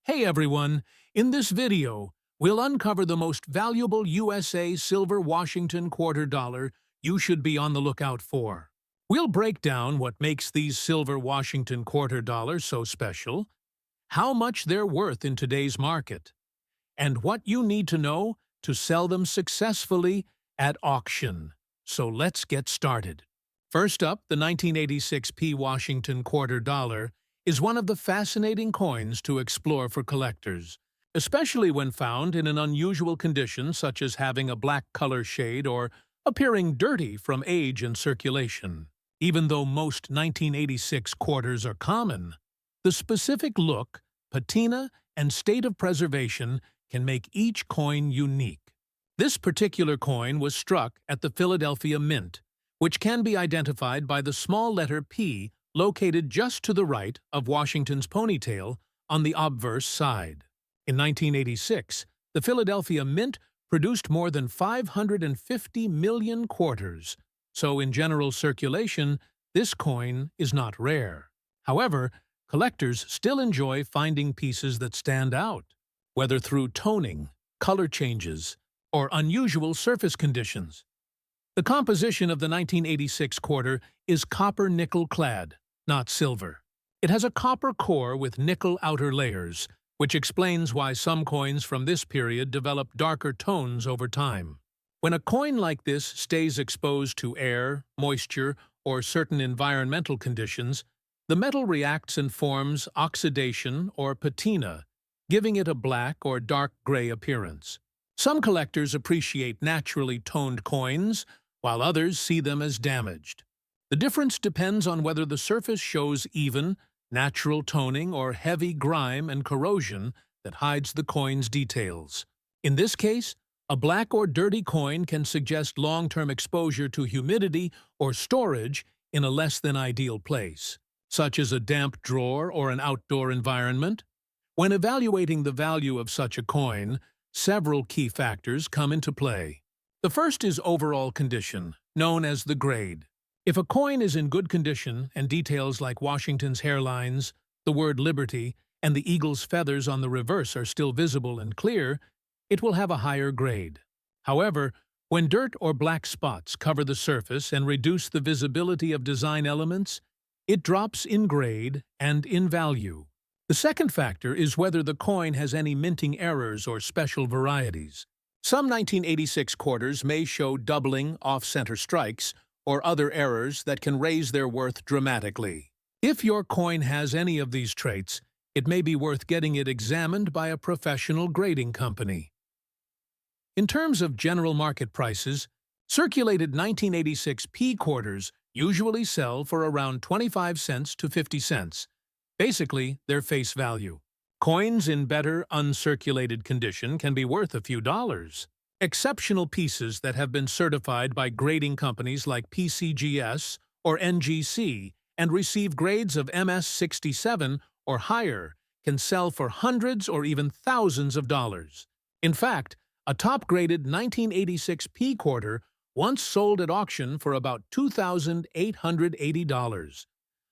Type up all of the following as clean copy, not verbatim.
Hey everyone, in this video, we'll uncover the most valuable USA silver Washington quarter dollar you should be on the lookout for. We'll break down what makes these silver Washington quarter dollars so special, how much they're worth in today's market, and what you need to know to sell them successfully at auction. So let's get started. First up, the 1986 Washington quarter dollar is one of the fascinating coins to explore for collectors, especially when found in an unusual condition such as having a black color shade or appearing dirty from age and circulation. Even though most 1986 quarters are common, the specific look, patina, and state of preservation can make each coin unique. This particular coin was struck at the Philadelphia Mint, which can be identified by the small letter P located just to the right of Washington's ponytail on the obverse side. In 1986, the Philadelphia Mint produced more than 550 million quarters, so in general circulation, this coin is not rare. However, collectors still enjoy finding pieces that stand out, whether through toning, color changes, or unusual surface conditions. The composition of the 1986 quarter is copper-nickel clad, not silver. It has a copper core with nickel outer layers, which explains why some coins from this period develop darker tones over time. When a coin like this stays exposed to air, moisture, or certain environmental conditions, the metal reacts and forms oxidation or patina, giving it a black or dark gray appearance. Some collectors appreciate naturally toned coins, while others see them as damaged. The difference depends on whether the surface shows even, natural toning or heavy grime and corrosion that hides the coin's details. In this case, a black or dirty coin can suggest long-term exposure to humidity or storage in a less than ideal place, such as a damp drawer or an outdoor environment. When evaluating the value of such a coin, several key factors come into play. The first is overall condition, known as the grade. If a coin is in good condition and details like Washington's hairlines, the word Liberty, and the eagle's feathers on the reverse are still visible and clear, it will have a higher grade. However, when dirt or black spots cover the surface and reduce the visibility of design elements, it drops in grade and in value. The second factor is whether the coin has any minting errors or special varieties. Some 1986 quarters may show doubling, off-center strikes, or other errors that can raise their worth dramatically. If your coin has any of these traits, it may be worth getting it examined by a professional grading company. In terms of general market prices, circulated 1986 quarters usually sell for around 25 cents to 50 cents, basically their face value. Coins in better, uncirculated condition can be worth a few dollars. Exceptional pieces that have been certified by grading companies like PCGS or NGC and receive grades of MS67 or higher can sell for hundreds or even thousands of dollars. In fact, a top-graded 1986 quarter once sold at auction for about $2,880,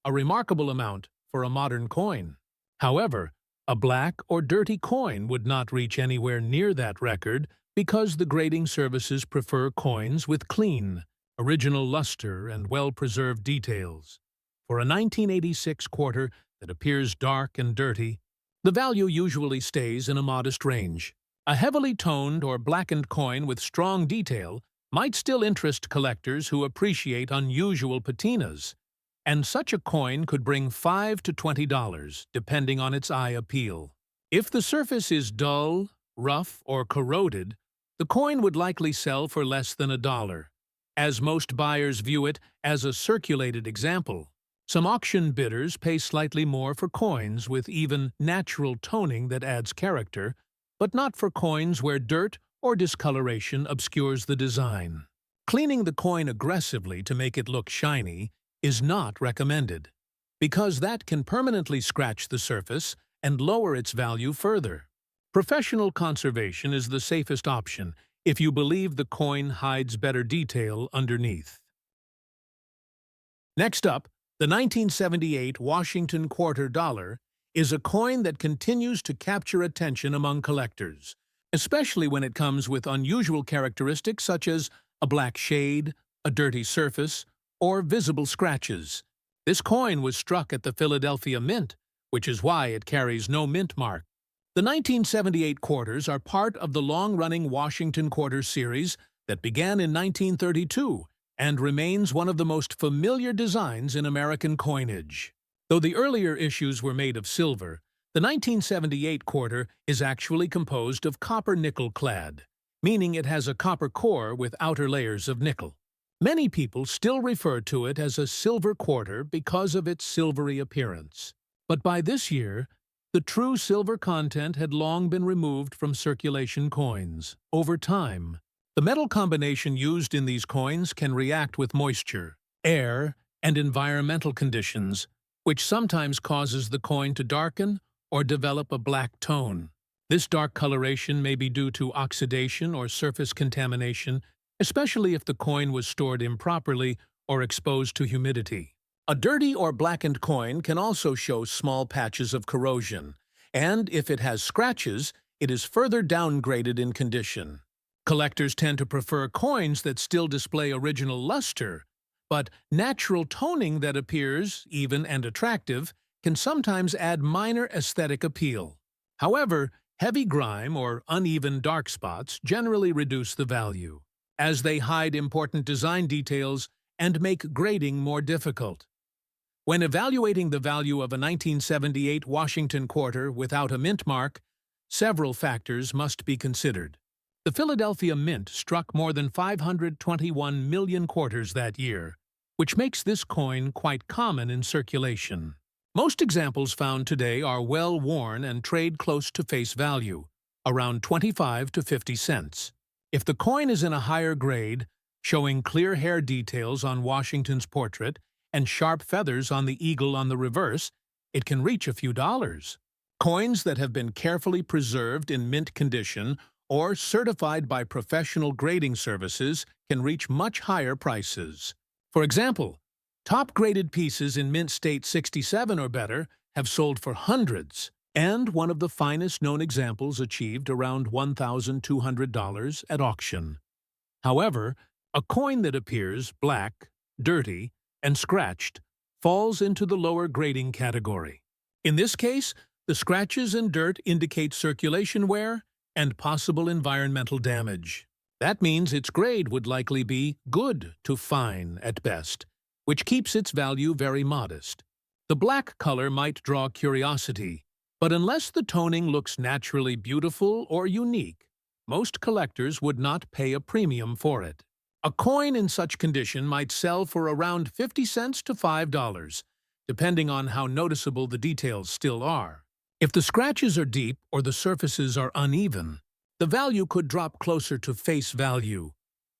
a remarkable amount for a modern coin. However, a black or dirty coin would not reach anywhere near that record because the grading services prefer coins with clean, original luster and well-preserved details. For a 1986 quarter that appears dark and dirty, the value usually stays in a modest range. A heavily toned or blackened coin with strong detail might still interest collectors who appreciate unusual patinas, and such a coin could bring $5 to $20, depending on its eye appeal. If the surface is dull, rough, or corroded, the coin would likely sell for less than $1, as most buyers view it as a circulated example. Some auction bidders pay slightly more for coins with even natural toning that adds character, but not for coins where dirt or discoloration obscures the design. Cleaning the coin aggressively to make it look shiny is not recommended, because that can permanently scratch the surface and lower its value further. Professional conservation is the safest option if you believe the coin hides better detail underneath. Next up, the 1978 Washington quarter dollar is a coin that continues to capture attention among collectors, especially when it comes with unusual characteristics such as a black shade, a dirty surface, or visible scratches. This coin was struck at the Philadelphia Mint, which is why it carries no mint mark. The 1978 quarters are part of the long-running Washington Quarter series that began in 1932 and remains one of the most familiar designs in American coinage. Though the earlier issues were made of silver, the 1978 quarter is actually composed of copper-nickel clad, meaning it has a copper core with outer layers of nickel. Many people still refer to it as a silver quarter because of its silvery appearance. But by this year, the true silver content had long been removed from circulation coins. Over time, the metal combination used in these coins can react with moisture, air, and environmental conditions, which sometimes causes the coin to darken or develop a black tone. This dark coloration may be due to oxidation or surface contamination, especially if the coin was stored improperly or exposed to humidity. A dirty or blackened coin can also show small patches of corrosion, and if it has scratches, it is further downgraded in condition. Collectors tend to prefer coins that still display original luster, but natural toning that appears even and attractive can sometimes add minor aesthetic appeal. However, heavy grime or uneven dark spots generally reduce the value, as they hide important design details and make grading more difficult. When evaluating the value of a 1978 Washington quarter without a mint mark, several factors must be considered. The Philadelphia Mint struck more than 521 million quarters that year, which makes this coin quite common in circulation. Most examples found today are well-worn and trade close to face value, around 25 to 50 cents. If the coin is in a higher grade, showing clear hair details on Washington's portrait and sharp feathers on the eagle on the reverse, it can reach a few dollars. Coins that have been carefully preserved in mint condition or certified by professional grading services can reach much higher prices. For example, top-graded pieces in mint state 67 or better have sold for hundreds, and one of the finest known examples achieved around $1,200 at auction. However, a coin that appears black, dirty, and scratched falls into the lower grading category. In this case, the scratches and dirt indicate circulation wear and possible environmental damage. That means its grade would likely be good to fine at best, which keeps its value very modest. The black color might draw curiosity, but unless the toning looks naturally beautiful or unique, most collectors would not pay a premium for it. A coin in such condition might sell for around 50 cents to $5, depending on how noticeable the details still are. If the scratches are deep or the surfaces are uneven, the value could drop closer to face value.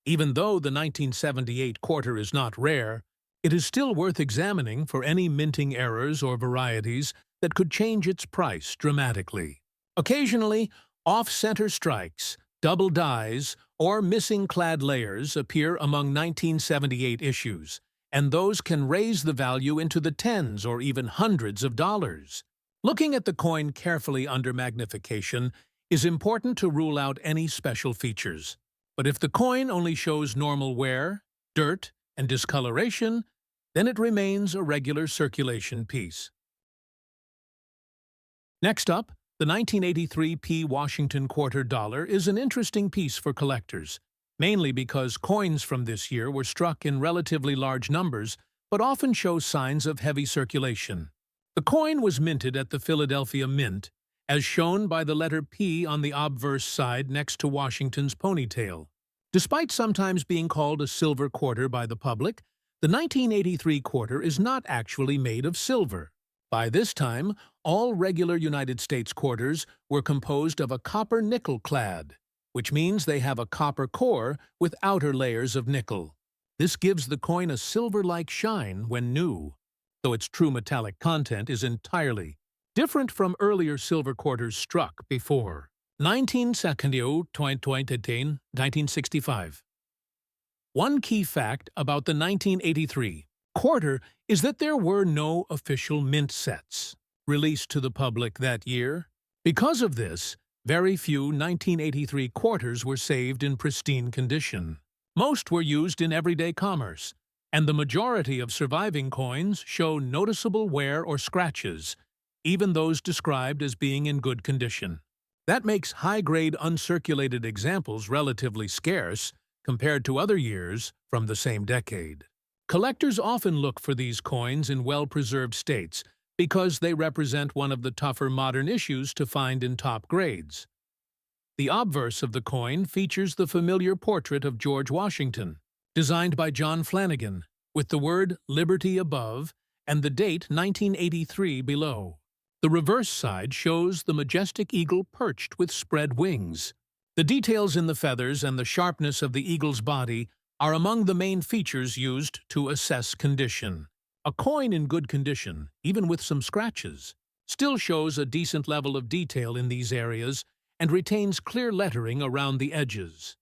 Even though the 1978 quarter is not rare, it is still worth examining for any minting errors or varieties that could change its price dramatically. Occasionally, off-center strikes, double dies, or missing clad layers appear among 1978 issues, and those can raise the value into the tens or even hundreds of dollars. Looking at the coin carefully under magnification is important to rule out any special features. But if the coin only shows normal wear, dirt, and discoloration, then it remains a regular circulation piece. Next up, the 1983 P. Washington quarter dollar is an interesting piece for collectors, mainly because coins from this year were struck in relatively large numbers but often show signs of heavy circulation. The coin was minted at the Philadelphia Mint, as shown by the letter P on the obverse side next to Washington's ponytail. Despite sometimes being called a silver quarter by the public, the 1983 quarter is not actually made of silver. By this time, all regular United States quarters were composed of a copper-nickel clad, which means they have a copper core with outer layers of nickel. This gives the coin a silver-like shine when new, though its true metallic content is entirely different from earlier silver quarters struck before 1965. One key fact about the 1983 quarter is that there were no official mint sets. released to the public that year. Because of this, very few 1983 quarters were saved in pristine condition. Most were used in everyday commerce, and the majority of surviving coins show noticeable wear or scratches, even those described as being in good condition. That makes high-grade uncirculated examples relatively scarce compared to other years from the same decade. Collectors often look for these coins in well-preserved states because they represent one of the tougher modern issues to find in top grades. The obverse of the coin features the familiar portrait of George Washington, designed by John Flanagan, with the word Liberty above and the date 1983 below. The reverse side shows the majestic eagle perched with spread wings. The details in the feathers and the sharpness of the eagle's body are among the main features used to assess condition. A coin in good condition, even with some scratches, still shows a decent level of detail in these areas and retains clear lettering around the edges.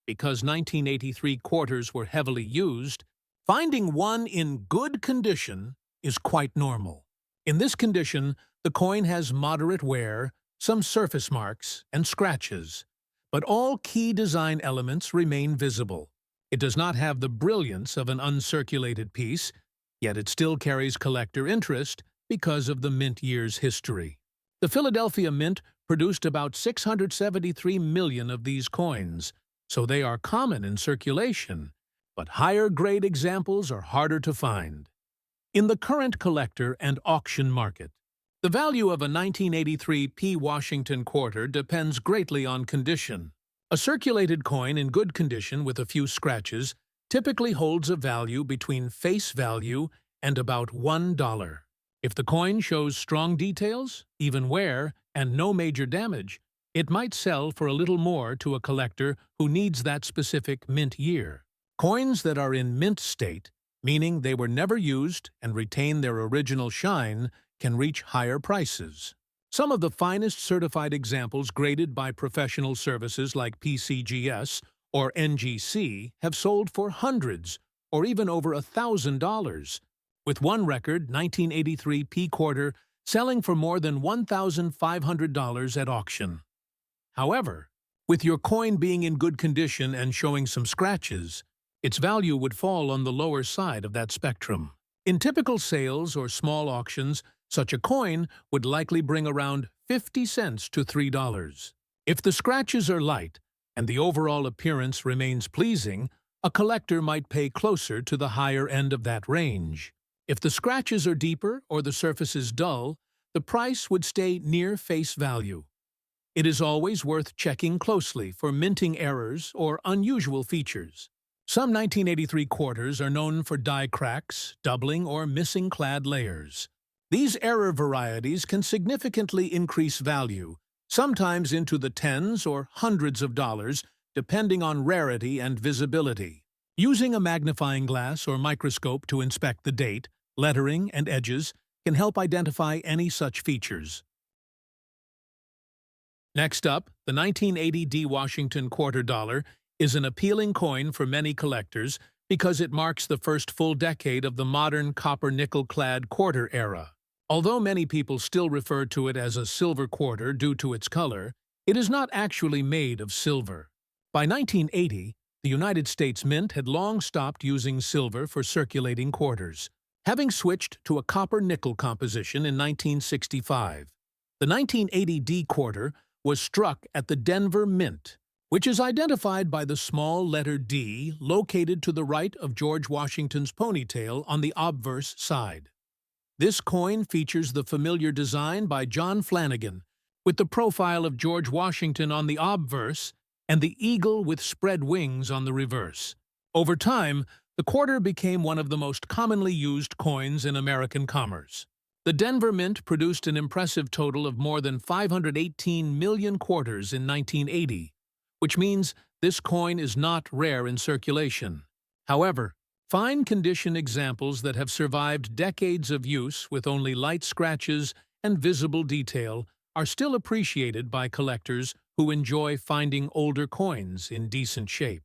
Because 1983 quarters were heavily used, finding one in good condition is quite normal. In this condition, the coin has moderate wear, some surface marks, and scratches, but all key design elements remain visible. It does not have the brilliance of an uncirculated piece, yet it still carries collector interest because of the mint year's history. The Philadelphia Mint produced about 673 million of these coins, so they are common in circulation, but higher-grade examples are harder to find. In the current collector and auction market, the value of a 1983 P. Washington quarter depends greatly on condition. A circulated coin in good condition with a few scratches typically holds a value between face value and about $1. If the coin shows strong details, even wear, and no major damage, it might sell for a little more to a collector who needs that specific mint year. Coins that are in mint state, meaning they were never used and retain their original shine, can reach higher prices. Some of the finest certified examples graded by professional services like PCGS or NGC have sold for hundreds or even over $1,000, with one record, 1983 P quarter, selling for more than $1,500 at auction. However, with your coin being in good condition and showing some scratches, its value would fall on the lower side of that spectrum. In typical sales or small auctions, such a coin would likely bring around 50 cents to $3. If the scratches are light and the overall appearance remains pleasing, a collector might pay closer to the higher end of that range. If the scratches are deeper or the surface is dull, the price would stay near face value. It is always worth checking closely for minting errors or unusual features. Some 1983 quarters are known for die cracks, doubling, or missing clad layers. These error varieties can significantly increase value, sometimes into the tens or hundreds of dollars, depending on rarity and visibility. Using a magnifying glass or microscope to inspect the date, lettering, and edges can help identify any such features. Next up, the 1980 D. Washington quarter dollar is an appealing coin for many collectors because it marks the first full decade of the modern copper-nickel-clad quarter era. Although many people still refer to it as a silver quarter due to its color, it is not actually made of silver. By 1980, the United States Mint had long stopped using silver for circulating quarters, having switched to a copper-nickel composition in 1965. The 1980 D quarter was struck at the Denver Mint, which is identified by the small letter D located to the right of George Washington's ponytail on the obverse side. This coin features the familiar design by John Flanagan, with the profile of George Washington on the obverse and the eagle with spread wings on the reverse. Over time, the quarter became one of the most commonly used coins in American commerce. The Denver Mint produced an impressive total of more than 518 million quarters in 1980, which means this coin is not rare in circulation. However, fine condition examples that have survived decades of use with only light scratches and visible detail are still appreciated by collectors who enjoy finding older coins in decent shape.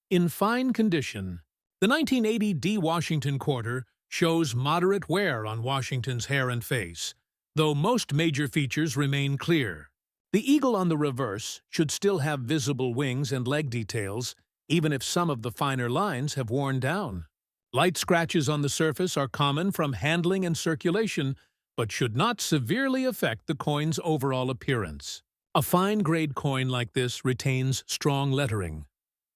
In fine condition, the 1980 D. Washington quarter shows moderate wear on Washington's hair and face, though most major features remain clear. The eagle on the reverse should still have visible wings and leg details, even if some of the finer lines have worn down. Light scratches on the surface are common from handling and circulation, but should not severely affect the coin's overall appearance. A fine-grade coin like this retains strong lettering,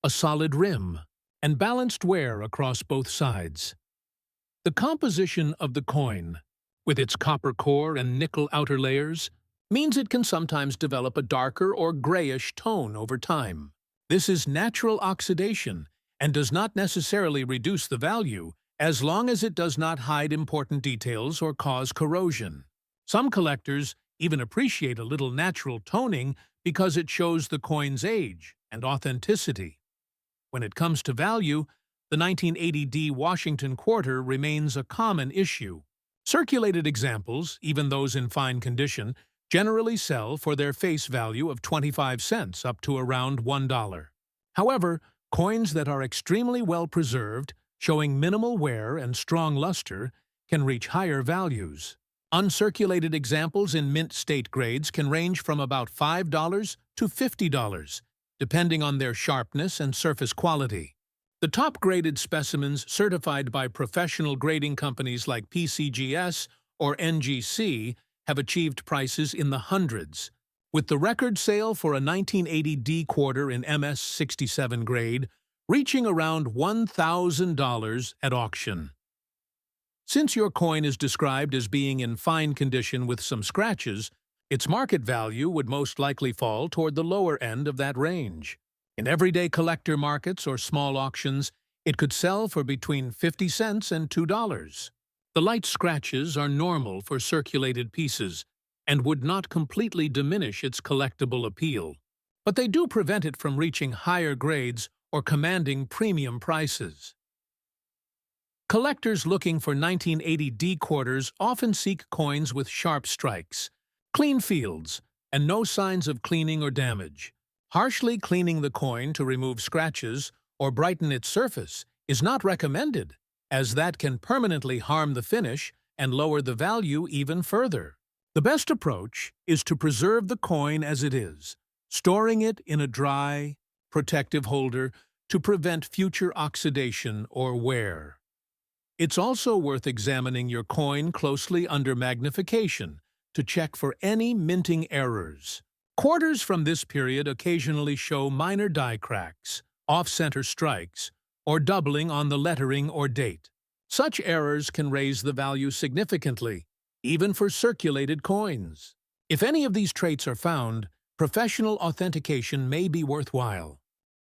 a solid rim, and balanced wear across both sides. The composition of the coin, with its copper core and nickel outer layers, means it can sometimes develop a darker or grayish tone over time. This is natural oxidation and does not necessarily reduce the value as long as it does not hide important details or cause corrosion. Some collectors even appreciate a little natural toning because it shows the coin's age and authenticity. When it comes to value, the 1980D Washington quarter remains a common issue. Circulated examples, even those in fine condition, generally sell for their face value of 25 cents up to around $1. However, coins that are extremely well preserved, showing minimal wear and strong luster, can reach higher values. Uncirculated examples in mint state grades can range from about $5 to $50, depending on their sharpness and surface quality. The top-graded specimens certified by professional grading companies like PCGS or NGC have achieved prices in the hundreds, with the record sale for a 1980D quarter in MS-67 grade reaching around $1,000 at auction. Since your coin is described as being in fine condition with some scratches, its market value would most likely fall toward the lower end of that range. In everyday collector markets or small auctions, it could sell for between 50 cents and $2. The light scratches are normal for circulated pieces and would not completely diminish its collectible appeal, but they do prevent it from reaching higher grades or commanding premium prices. Collectors looking for 1980D quarters often seek coins with sharp strikes, clean fields, and no signs of cleaning or damage. Harshly cleaning the coin to remove scratches or brighten its surface is not recommended, as that can permanently harm the finish and lower the value even further. The best approach is to preserve the coin as it is, storing it in a dry, protective holder to prevent future oxidation or wear. It's also worth examining your coin closely under magnification to check for any minting errors. Quarters from this period occasionally show minor die cracks, off-center strikes, or doubling on the lettering or date. Such errors can raise the value significantly, even for circulated coins. If any of these traits are found, professional authentication may be worthwhile.